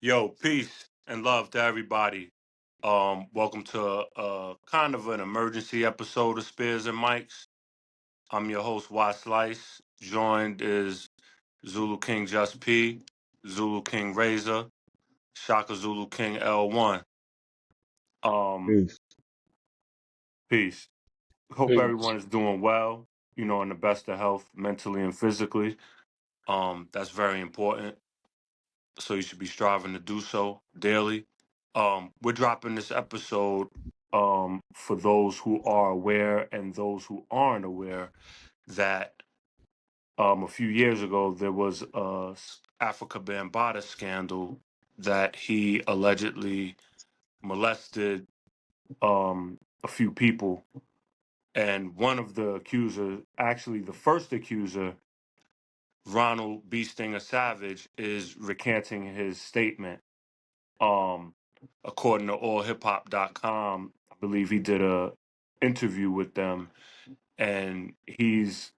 Yo, peace and love to everybody. Welcome to kind of an emergency episode of Spears and Mics. I'm your host, Y Slice. Joined is Zulu King Just P, Zulu King Razor, Shaka Zulu King L1. Um, Peace. Peace. Hope Peace. everyone is doing well, in the best of health, mentally and physically. That's very important. So you should be striving to do so daily. We're dropping this episode for those who are aware and those who aren't aware that a few years ago there was a Afrika Bambaataa scandal that he allegedly molested a few people, and one of the accusers, actually the first accuser, Ronald B. Stinger Savage, is recanting his statement. Um, According to allhiphop.com, I believe he did a interview with them, and he's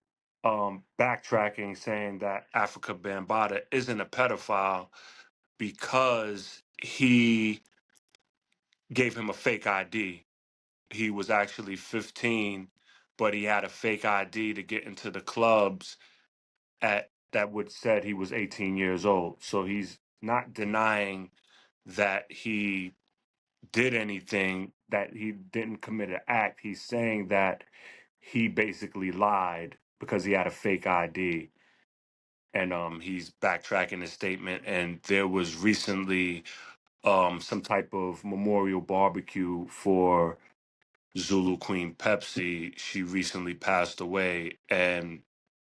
backtracking, saying that Africa Bambaataa isn't a pedophile because he gave him a fake ID. He was actually 15, but he had a fake ID to get into the clubs at that would said he was 18 years old. So he's not denying that he did anything, that he didn't commit an act. He's saying that he basically lied because he had a fake ID. And he's backtracking his statement. And there was recently some type of memorial barbecue for Zulu Queen Pepsi. She recently passed away, and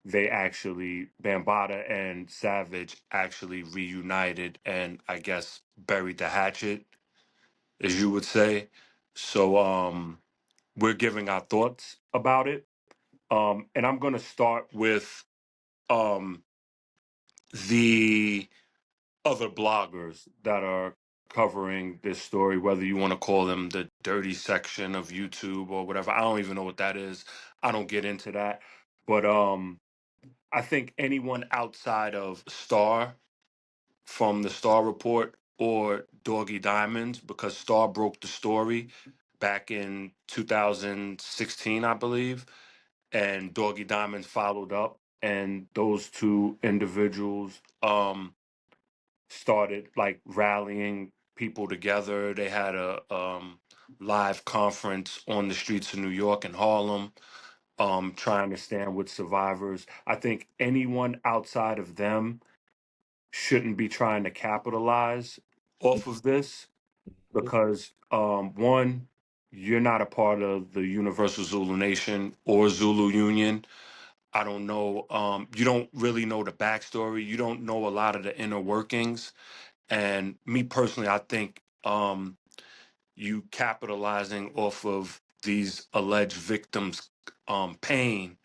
they actually, Bambaataa and Savage actually reunited and I guess buried the hatchet, as you would say. So we're giving our thoughts about it. And I'm going to start with um, the other bloggers that are covering this story, whether you want to call them the dirty section of YouTube or whatever. I don't even know what that is. I don't get into that. But I think anyone outside of Star, from the Star Report, or Doggy Diamonds, because Star broke the story back in 2016, I believe, and Doggy Diamonds followed up, and those two individuals started like rallying people together. They had a live conference on the streets of New York and Harlem, trying to stand with survivors. I think anyone outside of them shouldn't be trying to capitalize off of this because one, you're not a part of the Universal Zulu Nation or Zulu Union. I don't know. You don't really know the backstory. You don't know a lot of the inner workings. And me personally, I think you capitalizing off of these alleged victims' pain,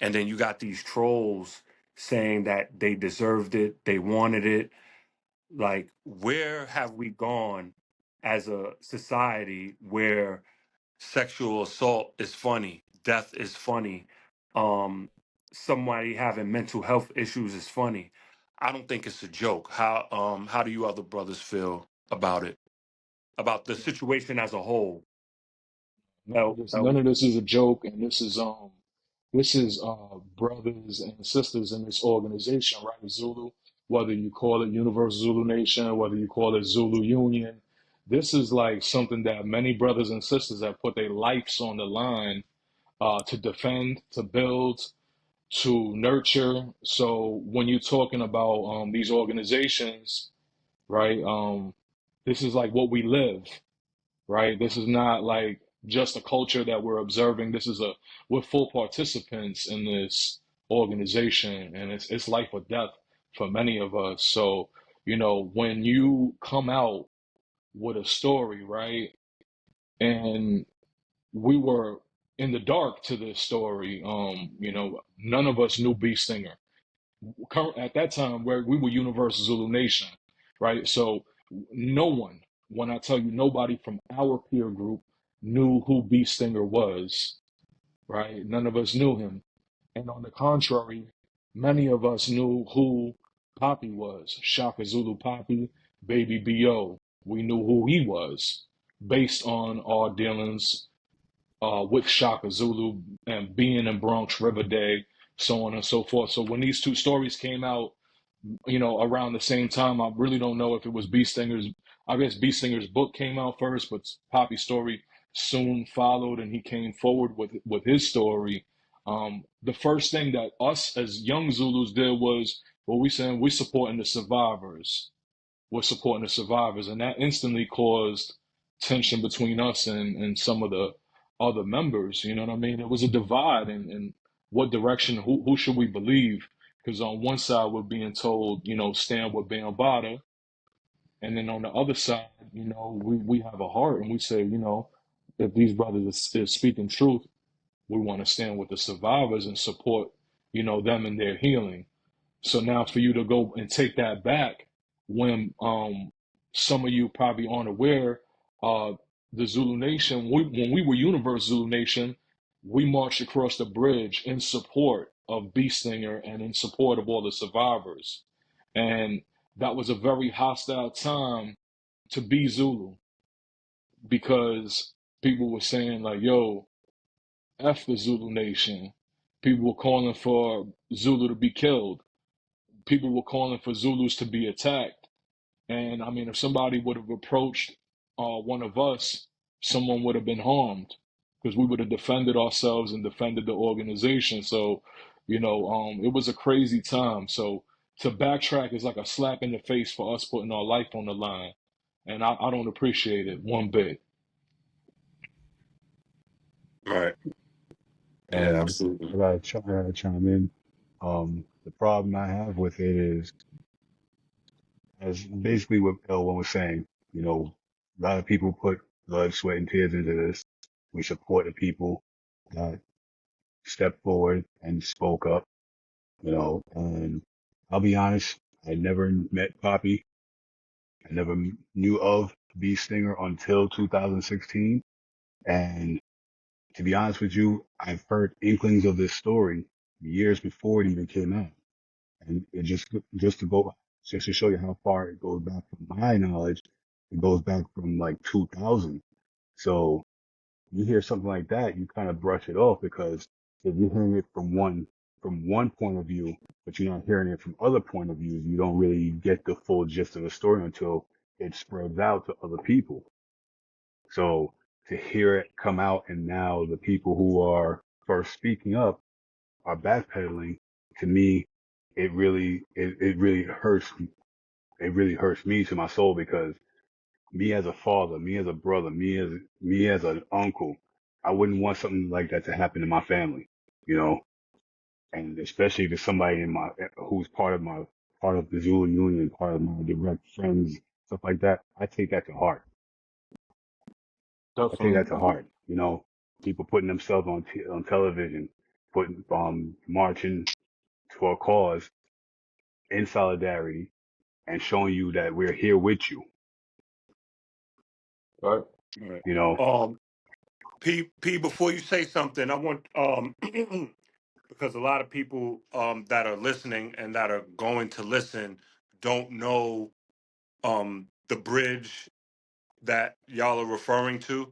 and then you got these trolls saying that they deserved it, they wanted it. Like, where have we gone as a society where sexual assault is funny, death is funny, um, somebody having mental health issues is funny? I don't think it's a joke. How do you other brothers feel about it? About the situation as a whole? None of this is a joke, and this is brothers and sisters in this organization, right? Zulu, whether you call it Universal Zulu Nation, whether you call it Zulu Union, this is like something that many brothers and sisters have put their lives on the line to defend, to build, to nurture. So when you're talking about these organizations, right? This is like what we live, right? This is not like just a culture that we're observing. We're full participants in this organization, and it's life or death for many of us. So, when you come out with a story, right? And we were in the dark to this story. None of us knew B Stinger at that time, where we were Universal Zulu Nation, right? So no one, when I tell you nobody from our peer group knew who B Stinger was, right? None of us knew him. And on the contrary, many of us knew who Poppy was, Shaka Zulu Poppy, Baby BO. We knew who he was based on our dealings with Shaka Zulu and being in Bronx River Day, so on and so forth. So when these two stories came out, around the same time, I really don't know if it was B Stinger's. I guess B Stinger's book came out first, but Poppy's story soon followed, and he came forward with his story. The first thing that us as young Zulus did was, well, we saying we're supporting the survivors. We're supporting the survivors, and that instantly caused tension between us and some of the other members. You know what I mean? It was a divide in what direction, who should we believe? Because on one side we're being told, stand with Bambaataa, and then on the other side, we have a heart and we say, if these brothers are speaking truth, we want to stand with the survivors and support, them in their healing. So now for you to go and take that back when some of you probably aren't aware, uh, the Zulu Nation, when we were Universe Zulu Nation, we marched across the bridge in support of B Stinger and in support of all the survivors. And that was a very hostile time to be Zulu because people were saying like, yo, F the Zulu Nation. People were calling for Zulu to be killed. People were calling for Zulus to be attacked. And I mean, if somebody would have approached one of us, someone would have been harmed because we would have defended ourselves and defended the organization. So, it was a crazy time. So to backtrack is like a slap in the face for us putting our life on the line. And I don't appreciate it one bit. Right. Yeah, absolutely. I gotta chime in. The problem I have with it is, as basically what L1 was saying, a lot of people put blood, sweat, and tears into this. We support the people that stepped forward and spoke up, and I'll be honest, I never met Poppy. I never knew of B Stinger until 2016. And to be honest with you, I've heard inklings of this story years before it even came out. And it just to show you how far it goes back from my knowledge, it goes back from like 2000. So you hear something like that, you kind of brush it off because if you're hearing it from one point of view, but you're not hearing it from other point of views, you don't really get the full gist of the story until it spreads out to other people. So to hear it come out and now the people who are first speaking up are backpedaling, to me, it really hurts. It really hurts me to my soul because me as a father, me as a brother, me as an uncle, I wouldn't want something like that to happen to my family, you know, and especially to somebody who's part of the Zulu Union, part of my direct friends, stuff like that. I take that to heart. I take Definitely. that to heart. People putting themselves on television, putting marching for a cause in solidarity and showing you that we're here with you. Right. Right. You know, P, before you say something, I want because a lot of people that are listening and that are going to listen don't know the bridge that y'all are referring to.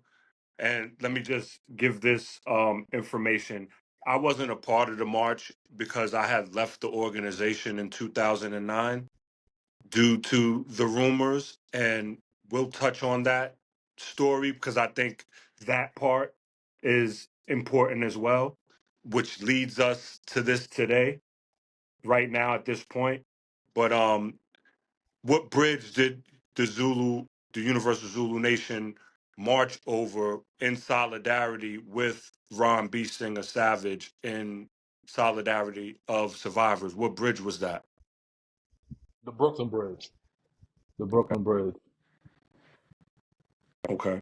And let me just give this information. I wasn't a part of the march because I had left the organization in 2009 due to the rumors, and we'll touch on that story because I think that part is important as well, which leads us to this today, right now at this point. But what bridge did the Universal Zulu Nation, march over in solidarity with Ron B. Singer Savage in solidarity of survivors? What bridge was that? The Brooklyn Bridge. The Okay. Brooklyn Bridge. Okay.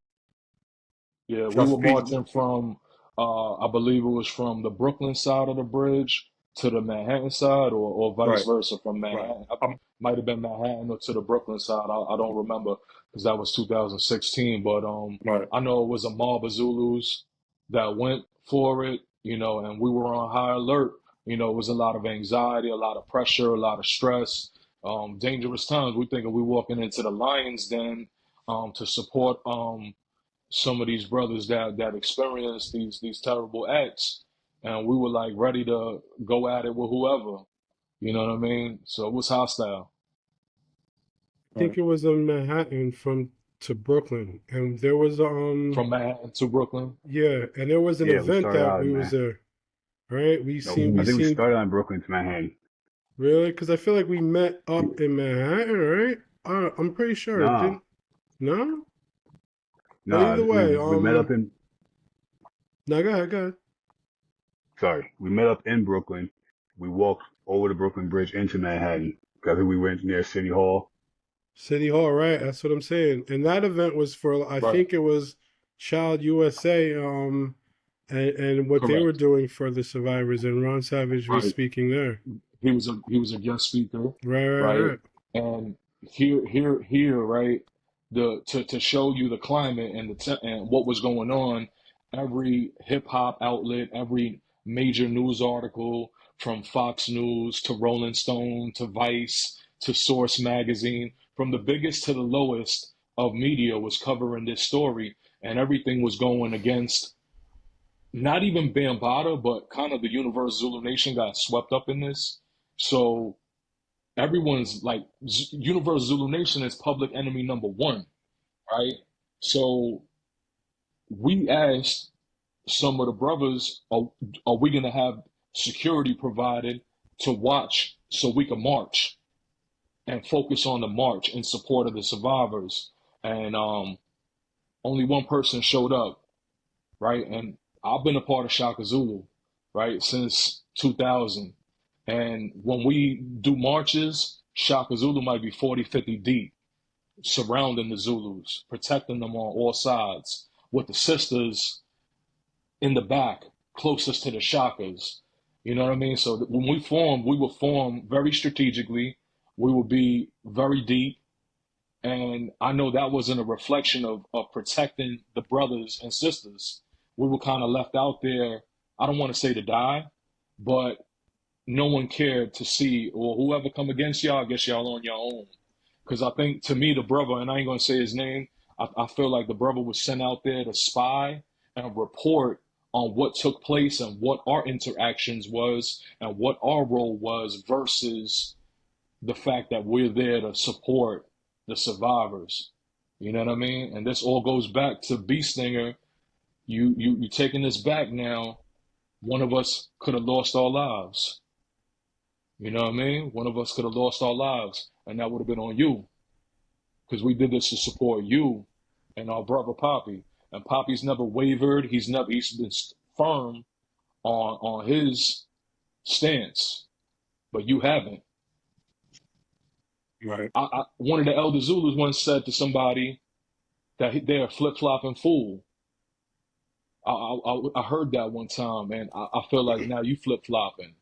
Yeah, we were Just P. marching from, I believe it was from the Brooklyn side of the bridge to the Manhattan side, or vice Right. versa from Right. Manhattan. Might have been Manhattan or to the Brooklyn side. I don't remember because that was 2016. But Right. I know it was a mob of Zulus that went for it, and we were on high alert. It was a lot of anxiety, a lot of pressure, a lot of stress. Dangerous times. We thinking we walking into the lion's den to support some of these brothers that experienced these terrible acts, and we were like ready to go at it with whoever. You know what I mean? So it was hostile. I think Right. it was in Manhattan from to Brooklyn, and there was From Manhattan to Brooklyn. yeah, and there was an Yeah, we event started that out we in was man. there, right? No, We I think we seen started out in Brooklyn to Manhattan. really because I feel like we met up in Manhattan, right? I'm pretty sure it Nah, didn't. No, but nah, either way, we met up in. no, go ahead. Sorry, we met up in Brooklyn. We walked over the Brooklyn Bridge into Manhattan. I think we went near City Hall. City Hall, right? That's what I'm saying. And that event was for, I Right. think it was Child USA, and what they were Correct. doing for the survivors, and Ron Savage was Right. speaking there. He was a guest speaker, right? Right. And right, to show you the climate and and what was going on, every hip hop outlet, every major news article, from Fox News to Rolling Stone to Vice to Source magazine, from the biggest to the lowest of media was covering this story, and everything was going against not even Bambaataa, but kind of the Universal Zulu Nation got swept up in this. So everyone's like, Universal Zulu Nation is public enemy number one, right? So we asked some of the brothers, are we going to have security provided to watch so we can march and focus on the march in support of the survivors? And only one person showed up, right? And I've been a part of Shaka Zulu, right, since 2000. And when we do marches, Shaka Zulu might be 40, 50 deep, surrounding the Zulus, protecting them on all sides, with the sisters in the back, closest to the Shakas. You know what I mean? So when we form, we will form very strategically. We will be very deep. And I know that wasn't a reflection of protecting the brothers and sisters. We were kind of left out there. I don't want to say to die, but no one cared to see, or whoever come against y'all, I guess y'all on your own. Because I think, to me, the brother, and I ain't gonna say his name, I feel like the brother was sent out there to spy and report on what took place and what our interactions was and what our role was versus the fact that we're there to support the survivors. You know what I mean? And this all goes back to Beast Stinger. You taking this back now. One of us could have lost our lives. You know what I mean? One of us could have lost our lives, and that would have been on you, because we did this to support you and our brother Poppy. And Poppy's never wavered. He's been firm on his stance, but you haven't. Right. One of the elder Zulus once said to somebody that they're a flip flopping fool. I heard that one time, and I feel like now you flip flopping.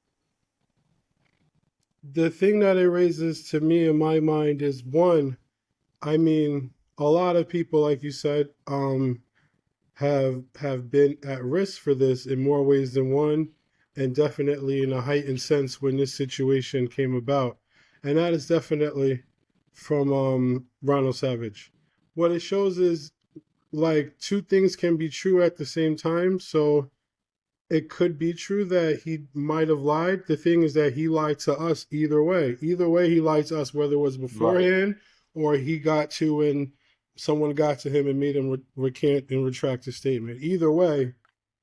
The thing that it raises to me in my mind is one, I mean, a lot of people, like you said, have been at risk for this in more ways than one, and definitely in a heightened sense when this situation came about. And that is definitely from Ronald Savage. What it shows is like two things can be true at the same time. So it could be true that he might have lied. The thing is that he lied to us either way. Either way, he lied to us, whether it was Right. beforehand or he got to and someone got to him and made him recant and retract his statement. Either way,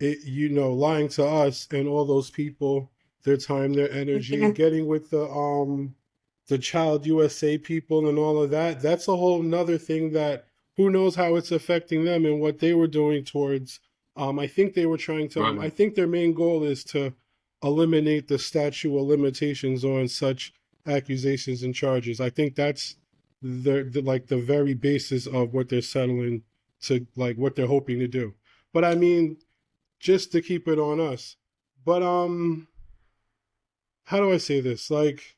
lying to us and all those people, their time, their energy, getting with the Child USA people and all of that. That's a whole nother thing that who knows how it's affecting them and what they were doing towards. I think they were trying to. Right. I think their main goal is to eliminate the statute of limitations on such accusations and charges. I think that's the very basis of what they're settling to, like what they're hoping to do. But I mean, just to keep it on us. But how do I say this? Like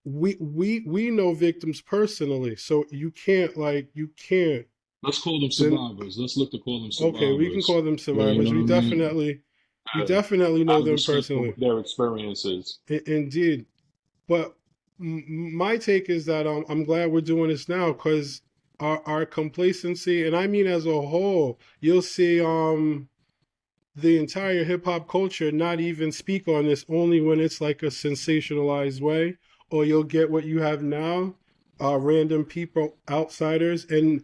we know victims personally, so you can't Let's call them then survivors. Let's look to call them okay, we can survivors. call them Yeah, you survivors. know what I mean? We Yeah. definitely know Out of them respect for personally. their experiences. Indeed. But my take is that I'm glad we're doing this now because our complacency, and I mean as a whole, you'll see the entire hip hop culture not even speak on this only when it's like a sensationalized way, or you'll get what you have now, random people, outsiders, and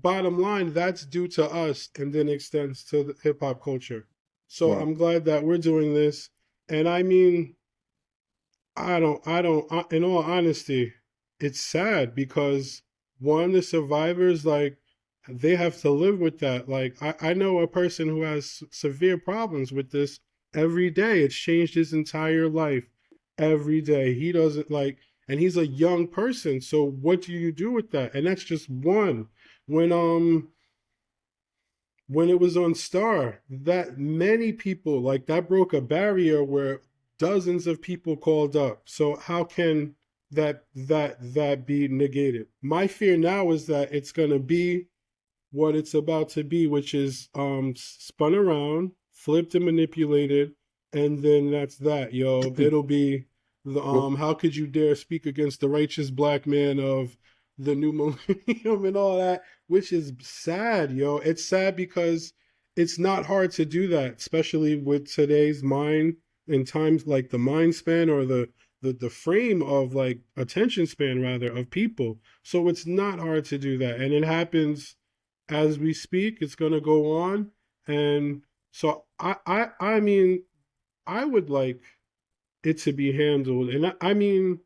bottom line, that's due to us, and then extends to the hip hop culture. So Right. I'm glad that we're doing this, and I mean, in all honesty, it's sad because one, the survivors, like, they have to live with that. Like, I know a person who has severe problems with this every day. It's changed his entire life every day. He doesn't like, and he's a young person. So what do you do with that? And that's just one. When, when it was on Star, that many people, like, that broke a barrier where dozens of people called up. So how can that be negated? My fear now is that it's going to be what it's about to be, which is spun around, flipped and manipulated, and then that's that, yo. It'll be the Well, how could you dare speak against the righteous black man of the new millennium and all that, which is sad, yo. It's sad because it's not hard to do that, especially with today's mind and times, like the mind span or the frame of, like, attention span rather of people. So it's not hard to do that, and it happens as we speak. It's going to go on, and so I mean, I would like it to be handled, and I mean,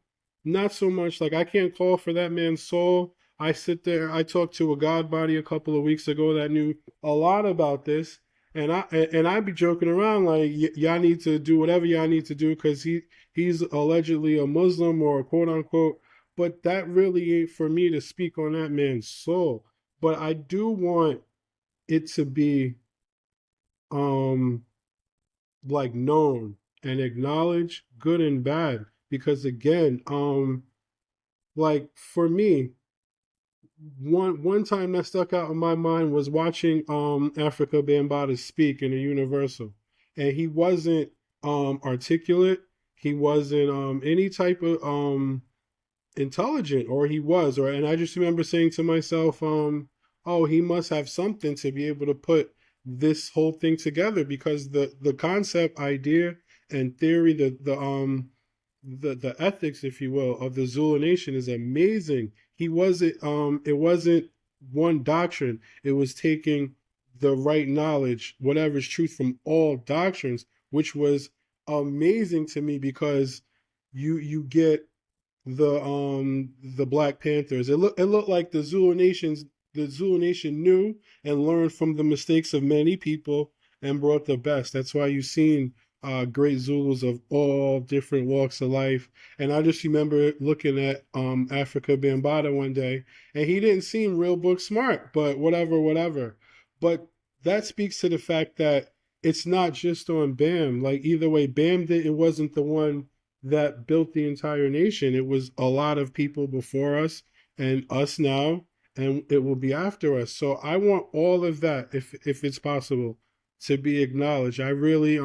not so much like I can't call for that man's soul. I sit there. I talked to a god body a couple of weeks ago that knew a lot about this, and I'd be joking around like, y'all need to do whatever y'all need to do because he's allegedly a Muslim or quote unquote. But that really ain't for me to speak on that man's soul. But I do want it to be um like known and acknowledged, good and bad, because again, like for me, one time that stuck out in my mind was watching Afrika Bambaataa speak in a Universal, and he wasn't articulate, he wasn't any type of intelligent, or he was, or, and I just remember saying to myself, oh, he must have something to be able to put this whole thing together, because the concept, idea, and theory, the ethics, if you will, of the Zulu nation is amazing. He wasn't it wasn't one doctrine. It was taking the right knowledge, whatever's truth from all doctrines, which was amazing to me because you get the Black Panthers. It looked like the Zulu Nation knew and learned from the mistakes of many people and brought the best. That's why you've seen great Zulus of all different walks of life. And I just remember looking at Africa Bambaataa one day, and he didn't seem real book smart, but whatever, whatever. But that speaks to the fact that it's not just on Bam. Like, either way, Bam did, it wasn't the one that built the entire nation. It was a lot of people before us and us now, and it will be after us. So I want all of that, if it's possible, to be acknowledged. I really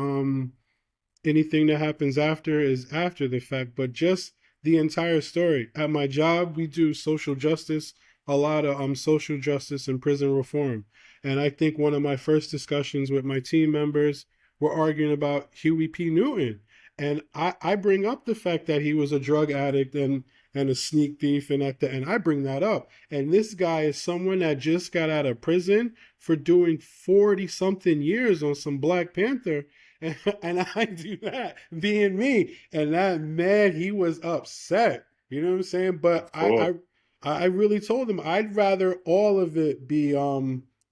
anything that happens after is after the fact, but just the entire story. At my job, we do social justice, a lot of social justice and prison reform. And I think one of my first discussions with my team members were arguing about Huey P. Newton. And I bring up the fact that he was a drug addict and a sneak thief, and at the end I bring that up. And this guy is someone that just got out of prison for doing 40 something years on some Black Panther, and I do that being me. And that man, he was upset. You know what I'm saying? But of course. I really told him I'd rather all of it be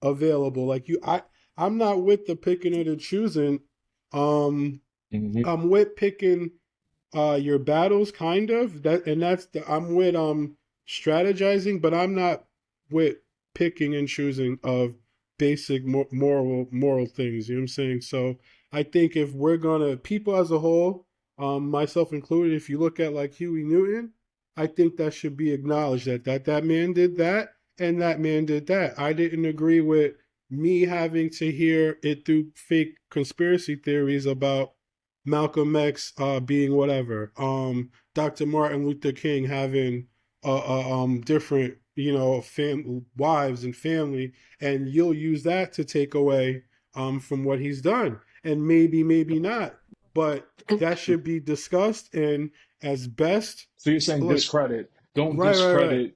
available. Like, I'm not with the picking or the choosing. Um Hmm. I'm with picking your battles, kind of. I'm with strategizing, but I'm not with picking and choosing of basic moral things. You know what I'm saying? So I think if we're gonna, people as a whole, myself included, if you look at like Huey Newton, I think that should be acknowledged, that man did that and that man did that. I didn't agree with me having to hear it through fake conspiracy theories about Malcolm X being whatever. Dr. Martin Luther King having different, wives and family, and you'll use that to take away from what he's done, and maybe not, but that should be discussed and as best, So you're saying like, discredit. Don't right, discredit.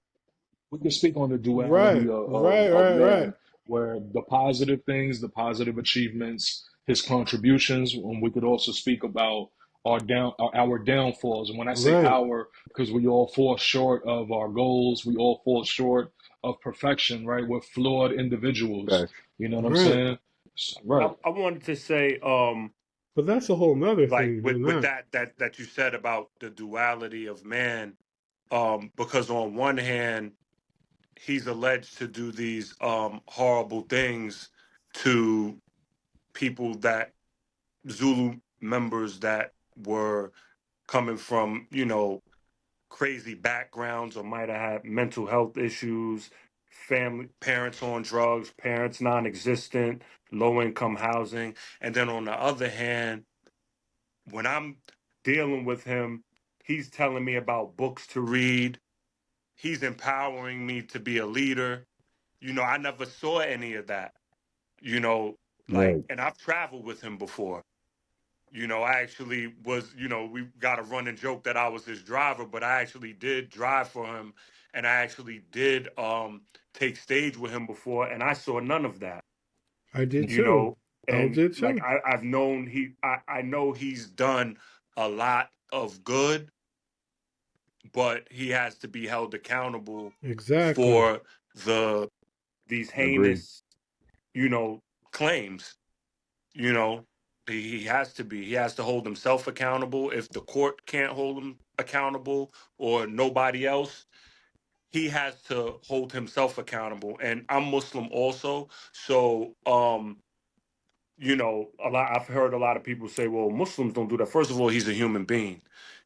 We can speak on the duality right, right, of right, right, man, where the positive things, the positive achievements, his contributions, and we could also speak about our downfalls. And when I say right, our, because we all fall short of our goals, we all fall short of perfection, right? We're flawed individuals. Facts. You know what I'm right. saying? Right. I wanted to say, But that's a whole nother like thing than with that. that you said about the duality of man, because on one hand he's alleged to do these horrible things to people that Zulu members that were coming from, crazy backgrounds or might have had mental health issues, family, parents on drugs, parents non existent, low income housing. And then on the other hand, when I'm dealing with him, he's telling me about books to read, he's empowering me to be a leader. I never saw any of that, you know, Right. and I've traveled with him before. I actually was, we got a running joke that I was his driver, but I actually did drive for him, and I actually did take stage with him before, and I saw none of that, I did you too. know. I And did like too. I've known I know he's done a lot of good, but he has to be held accountable Exactly. for the these I agree. heinous, you know, claims. You know, he has to be. He has to hold himself accountable. If the court can't hold him accountable or nobody else, he has to hold himself accountable. And I'm Muslim also, so I've heard a lot of people say, "Well, Muslims don't do that." First of all, he's a human being.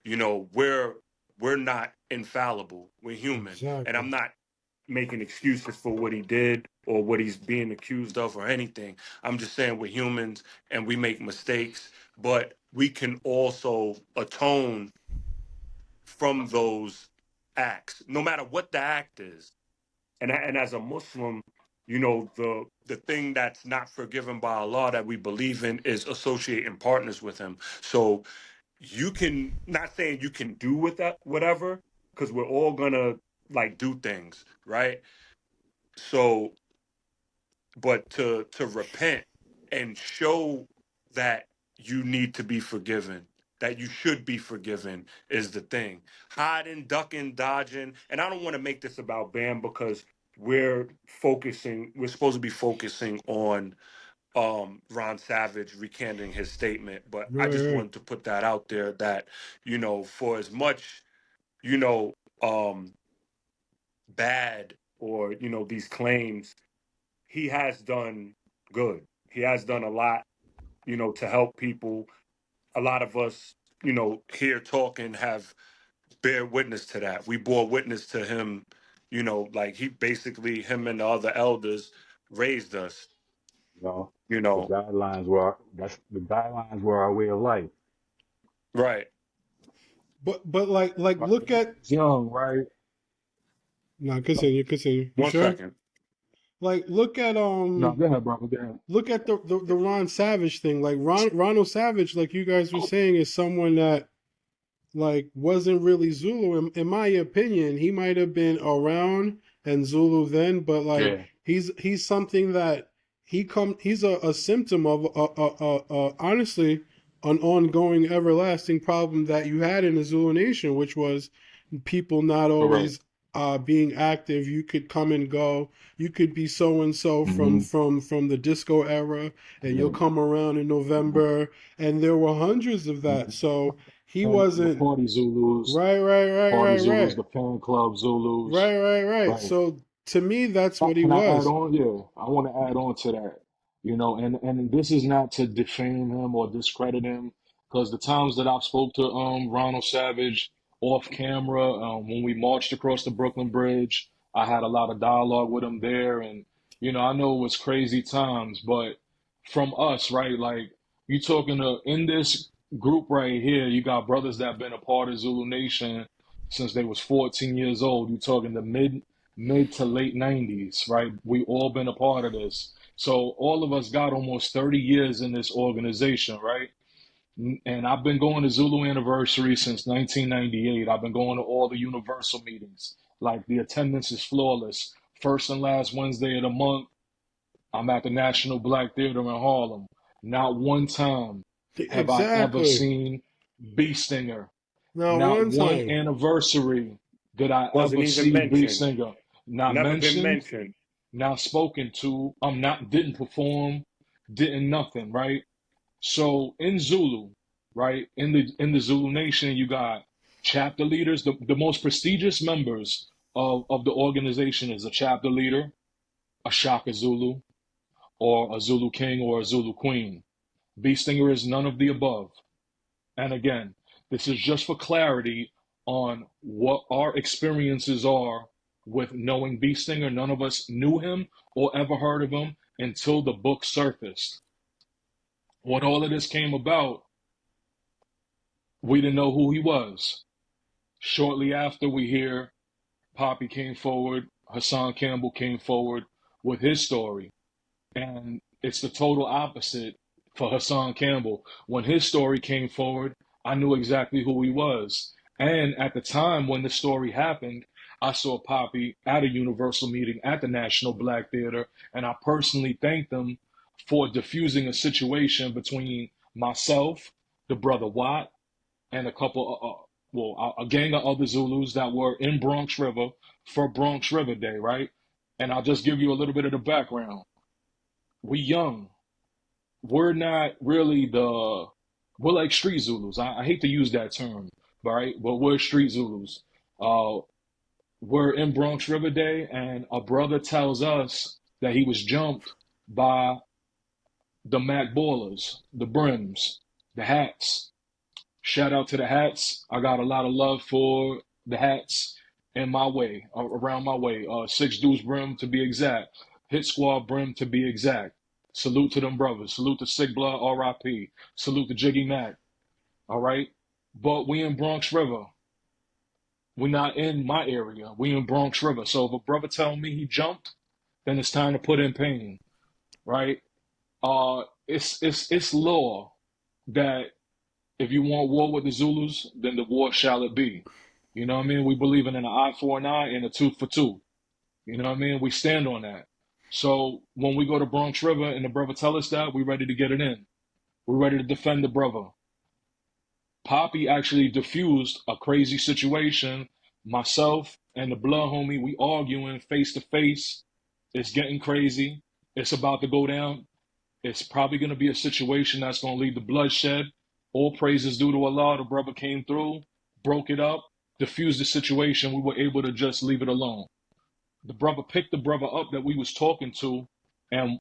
We're not infallible. We're human, and Exactly. I'm not making excuses for what he did or what he's being accused of or anything. I'm just saying we're humans and we make mistakes, but we can also atone from those acts, no matter what the act is. And as a Muslim, the thing that's not forgiven by Allah that we believe in is associating partners with him. So you can, not saying you can do with that whatever, because we're all gonna like do things, right? So, but to repent and show that you need to be forgiven, that you should be forgiven is the thing. Hiding, ducking, dodging, and I don't want to make this about Bam because we're supposed to be focusing on Ron Savage recanting his statement, but I Right, just right. wanted to put that out there that, for as much, you know, um bad or, these claims, he has done good. He has done a lot, to help people. A lot of us, here talking have bear witness to that. We bore witness to him, like he basically, him and the other elders raised us, You know, you the know. guidelines were the guidelines were our way of life. Right. But like Right. look When he at was young, right? no, continue. You One sure? second. Like No, go ahead, brother. Go ahead. look at the Ron Savage thing. Like Ronald Savage, like you guys were saying, is someone that like wasn't really Zulu. In my opinion, he might have been around and Zulu then, but like Yeah. he's something that he's a symptom of honestly an ongoing everlasting problem that you had in the Zulu nation, which was people not Correct. always being active. You could come and go. You could be so and so from Mm-hmm. the disco era, and you'll Yeah. come around in Mm-hmm. November, and there were hundreds of that. So he And the wasn't Party Zulus, right, right, right, Party right, Zulus, right, the fan club Zulus. right, right, right. Right. So to me, that's what he Can I add was. on? Yeah, I want to add on to that. And this is not to defame him or discredit him, because the times that I've spoke to Ronald Savage off camera, when we marched across the Brooklyn Bridge, I had a lot of dialogue with him there, and I know it was crazy times, but from us, right? Like you talking to in this group right here, you got brothers that been a part of Zulu Nation since they was 14 years old. You talking the mid to late 90s, right? We all been a part of this. So all of us got almost 30 years in this organization, right? And I've been going to Zulu Anniversary since 1998. I've been going to all the universal meetings. Like the attendance is flawless. First and last Wednesday of the month, I'm at the National Black Theater in Harlem. Not one time have I ever Exactly. seen B Stinger. Not Not one one time. anniversary did I Wasn't ever even see B mentioned. Stinger. Not Never been mentioned, mentioned. not spoken to. I'm not didn't perform, didn't nothing, right? So in Zulu, right, in the Zulu Nation, you got chapter leaders. The most prestigious members of the organization is a chapter leader, a Shaka Zulu, or a Zulu king or a Zulu queen. B Stinger is none of the above. And again, this is just for clarity on what our experiences are with knowing B Stinger. None of us knew him or ever heard of him until the book surfaced. When all of this came about, we didn't know who he was. Shortly after, we hear Poppy came forward, Hassan Campbell came forward with his story. And it's the total opposite for Hassan Campbell. When his story came forward, I knew exactly who he was. And at the time when the story happened, I saw Poppy at a Universal meeting at the National Black Theater, and I personally thanked them for diffusing a situation between myself, the brother Watt, and a couple, a gang of other Zulus that were in Bronx River for Bronx River Day, right? And I'll just give you a little bit of the background. We young. We're not really we're like street Zulus. I hate to use that term, right? But we're street Zulus. Uh, we're in Bronx River Day, and a brother tells us that he was jumped by the Mac Ballers, the Brims, the Hats. Shout out to the Hats. I got a lot of love for the Hats in my way, around my way. Six Deuce Brim to be exact. Hit Squad Brim to be exact. Salute to them brothers. Salute to Sick Blood, RIP. Salute to Jiggy Mac. All right? But we in Bronx River. We not in my area. We in Bronx River. So if a brother tell me he jumped, then it's time to put in pain. Right? It's law that if you want war with the Zulus, then the war shall it be. You know what I mean? We believe in an eye for an eye and a tooth for tooth. You know what I mean? We stand on that. So when we go to Bronx River and the brother tell us that, we ready to get it in. We're ready to defend the brother. Poppy actually diffused a crazy situation. Myself and the blood homie, we arguing face to face. It's getting crazy. It's about to go down. It's probably going to be a situation that's going to lead to bloodshed. All praises due to Allah. The brother came through, broke it up, diffused the situation. We were able to just leave it alone. The brother picked the brother up that we was talking to and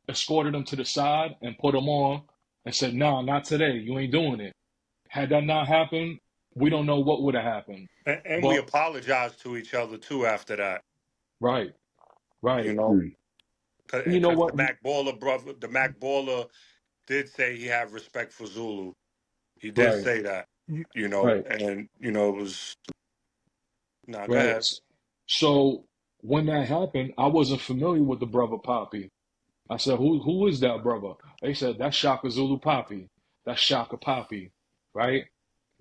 escorted him to the side and put him on and said, "Nah, not today. You ain't doing it." Had that not happened, we don't know what would have happened. And we But apologized to each other too after that. right, You right. know, Hmm. You know because what? the Mac Baller brother, the Mac Baller did say he had respect for Zulu. He did Right, say that. You, You know, right, and it was. Nah, go right. ahead. So when that happened, I wasn't familiar with the brother Poppy. I said, who is that brother? They said, that's Shaka Zulu Poppy. That's Shaka Poppy, right?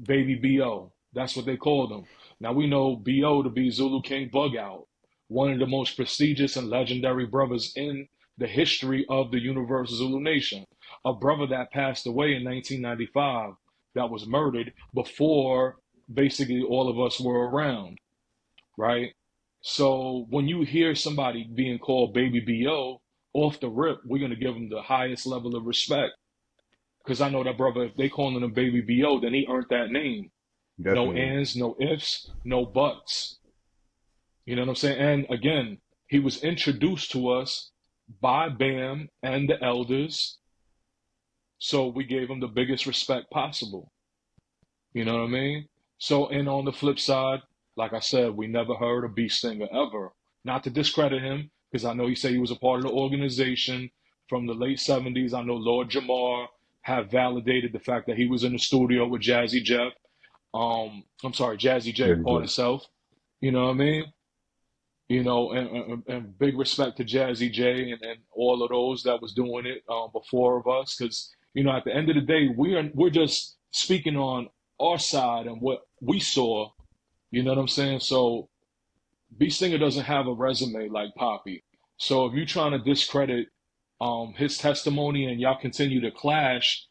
Baby B.O. That's what they called him. Now we know B.O. to be Zulu King Bug Out, one of the most prestigious and legendary brothers in the history of the Universal Zulu Nation. A brother that passed away in 1995 that was murdered before basically all of us were around, right? So when you hear somebody being called Baby B.O., off the rip, we're going to give him the highest level of respect. Because I know that brother, if they calling him Baby B.O., then he earned that name. No Definitely. ands, no ifs, no buts. You know what I'm saying? And again, he was introduced to us by Bam and the elders. So we gave him the biggest respect possible. You know what I mean? So, and on the flip side, like I said, we never heard of Beast Singer ever. Not to discredit him, because I know he said he was a part of the organization from the late 70s. I know Lord Jamar have validated the fact that he was in the studio with Jazzy Jeff. I'm sorry, Jazzy J, Yeah, Pardon Self. You know what I mean? You know, and big respect to Jazzy J and all of those that was doing it before of us, because you know, at the end of the day, we're just speaking on our side and what we saw. You know what I'm saying? So B Singer doesn't have a resume like Poppy. So if you're trying to discredit his testimony and y'all continue to clash,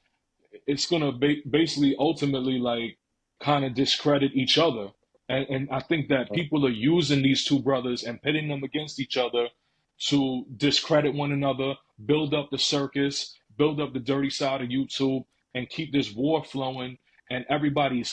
it's gonna basically ultimately like kind of discredit each other. And I think that people are using these two brothers and pitting them against each other to discredit one another, build up the circus, build up the dirty side of YouTube, and keep this war flowing. And everybody's